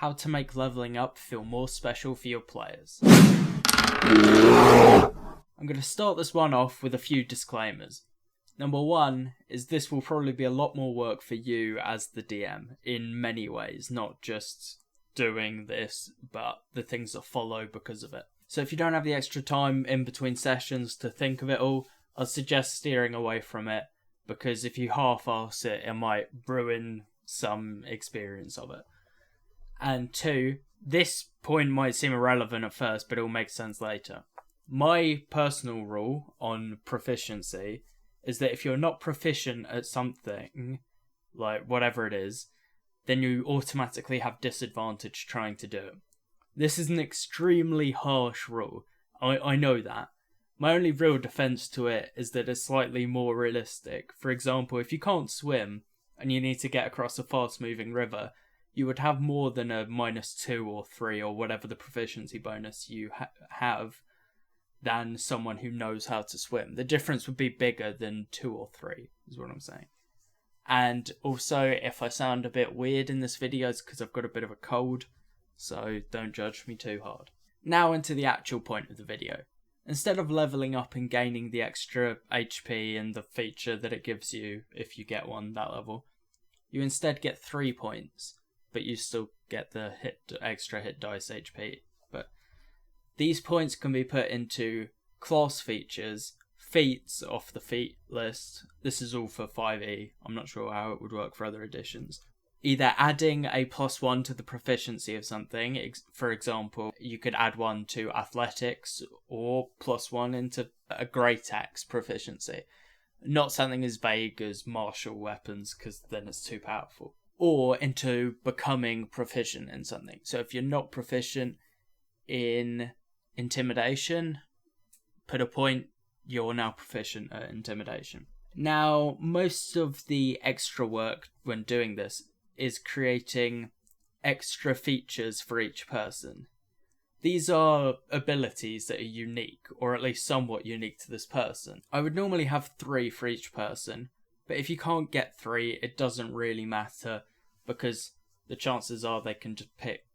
how to make leveling up feel more special for your players. I'm going to start this one off with a few disclaimers. Number one is this will probably be a lot more work for you as the DM in many ways, not just doing this, but the things that follow because of it. So if you don't have the extra time in between sessions to think of it all, I'd suggest steering away from it, because if you half-arse it, it might ruin some experience of it. And two, this point might seem irrelevant at first, but it'll make sense later. My personal rule on proficiency is that if you're not proficient at something, like whatever it is, then you automatically have disadvantage trying to do it. This is an extremely harsh rule. I know that. My only real defense to it is that it's slightly more realistic. For example, if you can't swim and you need to get across a fast-moving river, you would have more than a -2 or 3 or whatever the proficiency bonus you have than someone who knows how to swim. The difference would be bigger than 2 or 3, is what I'm saying. And also, if I sound a bit weird in this video, it's because I've got a bit of a cold, so don't judge me too hard. Now into the actual point of the video. Instead of leveling up and gaining the extra HP and the feature that it gives you if you get one that level, you instead get 3 points, but you still get the extra hit dice HP. But these points can be put into class features, feats off the feat list. This is all for 5e. I'm not sure how it would work for other editions. Either adding a +1 to the proficiency of something. For example, you could add 1 to athletics or +1 into a great axe proficiency. Not something as vague as martial weapons, because then it's too powerful. Or into becoming proficient in something. So if you're not proficient in intimidation, put a point, you're now proficient at intimidation. Now, most of the extra work when doing this is creating extra features for each person. These are abilities that are unique, or at least somewhat unique to this person. I would normally have 3 for each person, but if you can't get 3, it doesn't really matter, because the chances are they can just pick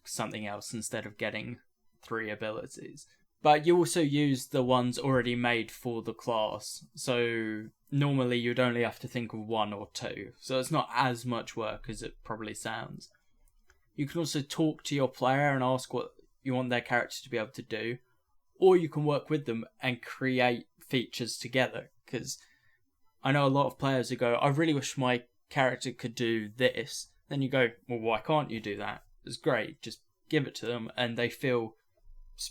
something else instead of getting 3 abilities. But you also use the ones already made for the class, so normally you'd only have to think of 1 or 2, so it's not as much work as it probably sounds. You can also talk to your player and ask what you want their character to be able to do, or you can work with them and create features together, because I know a lot of players who go, I really wish my character could do this. Then you go, well, why can't you do that? It's great, just give it to them, and they feel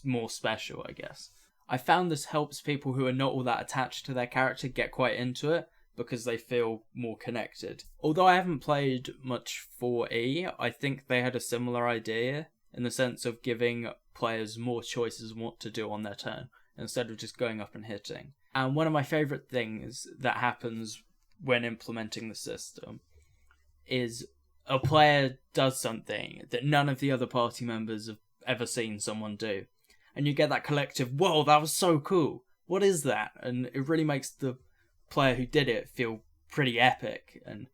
more special, I guess. I found this helps people who are not all that attached to their character get quite into it, because they feel more connected. Although I haven't played much 4E, I think they had a similar idea, in the sense of giving players more choices on what to do on their turn, instead of just going up and hitting. And one of my favourite things that happens when implementing the system is a player does something that none of the other party members have ever seen someone do. And you get that collective, whoa, that was so cool. What is that? And it really makes the player who did it feel pretty epic and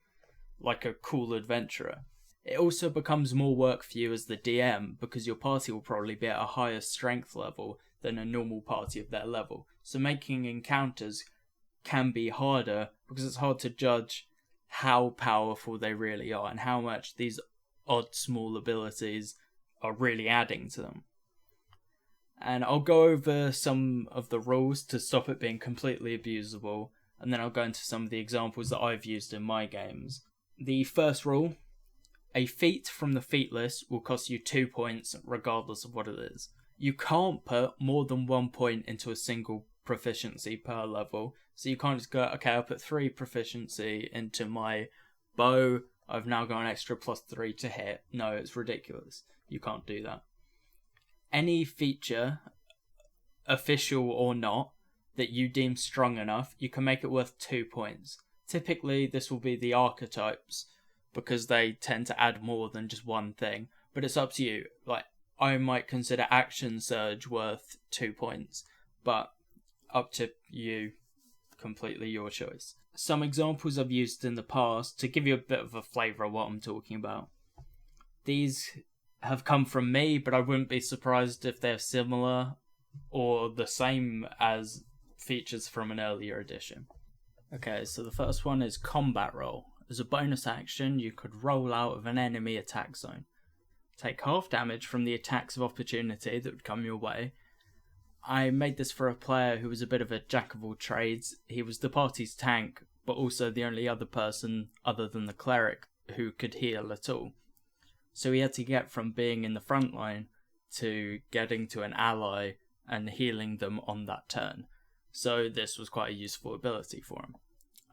like a cool adventurer. It also becomes more work for you as the DM, because your party will probably be at a higher strength level than a normal party of their level. So making encounters can be harder, because it's hard to judge how powerful they really are and how much these odd small abilities are really adding to them. And I'll go over some of the rules to stop it being completely abusable, and then I'll go into some of the examples that I've used in my games. The first rule: a feat from the feat list will cost you 2 points regardless of what it is. You can't put more than 1 point into a single proficiency per level, so you can't just go, okay, I'll put 3 proficiency into my bow, I've now got an extra +3 to hit. No, it's ridiculous. You can't do that. Any feature, official or not, that you deem strong enough, you can make it worth 2 points. Typically, this will be the archetypes, because they tend to add more than just one thing. But it's up to you. Like, I might consider Action Surge worth 2 points, but up to you, completely your choice. Some examples I've used in the past to give you a bit of a flavour of what I'm talking about. These have come from me, but I wouldn't be surprised if they're similar or the same as features from an earlier edition. Okay, so the first one is combat roll. As a bonus action, you could roll out of an enemy attack zone. Take half damage from the attacks of opportunity that would come your way. I made this for a player who was a bit of a jack of all trades. He was the party's tank, but also the only other person other than the cleric who could heal at all. So he had to get from being in the front line to getting to an ally and healing them on that turn. So this was quite a useful ability for him.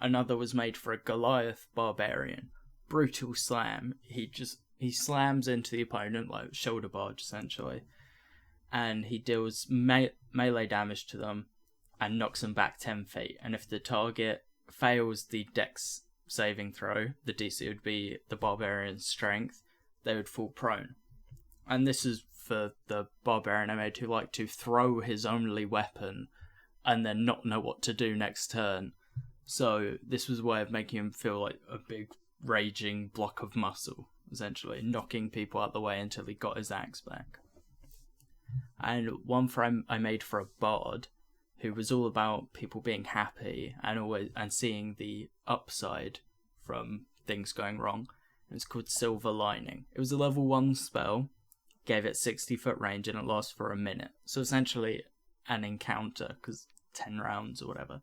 Another was made for a Goliath barbarian. Brutal slam. He slams into the opponent like shoulder barge essentially, and he deals melee damage to them and knocks them back 10 feet. And if the target fails the dex saving throw, the DC would be the barbarian's strength, they would fall prone. And this is for the barbarian I made who liked to throw his only weapon and then not know what to do next turn. So this was a way of making him feel like a big raging block of muscle, essentially, knocking people out the way until he got his axe back. And one frame I made for a bard who was all about people being happy and seeing the upside from things going wrong. It's called Silver Lining. It was a level 1 spell, gave it 60-foot range, and it lasts for a minute. So essentially an encounter, because 10 rounds or whatever.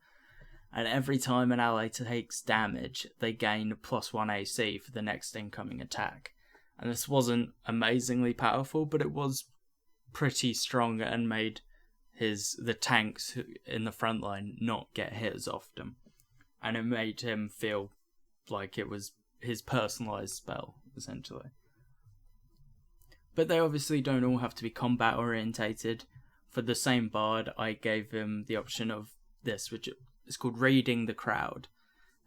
And every time an ally takes damage, they gain +1 AC for the next incoming attack. And this wasn't amazingly powerful, but it was pretty strong and made the tanks in the front line not get hit as often. And it made him feel like it was his personalised spell, essentially. But they obviously don't all have to be combat orientated. For the same bard, I gave him the option of this, which is called Reading the Crowd,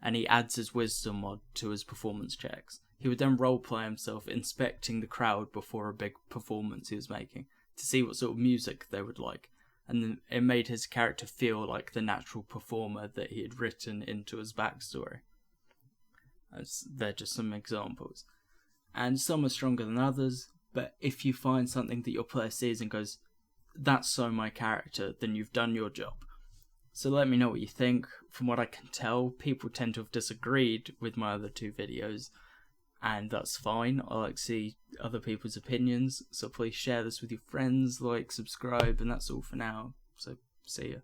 and he adds his wisdom mod to his performance checks. He would then roleplay himself inspecting the crowd before a big performance he was making to see what sort of music they would like, and then it made his character feel like the natural performer that he had written into his backstory. They're just some examples. And some are stronger than others, but if you find something that your player sees and goes, that's so my character, then you've done your job. So let me know what you think. From what I can tell, people tend to have disagreed with my other 2 videos, and that's fine. I like to see other people's opinions, so please share this with your friends, like, subscribe, and that's all for now. So, see ya.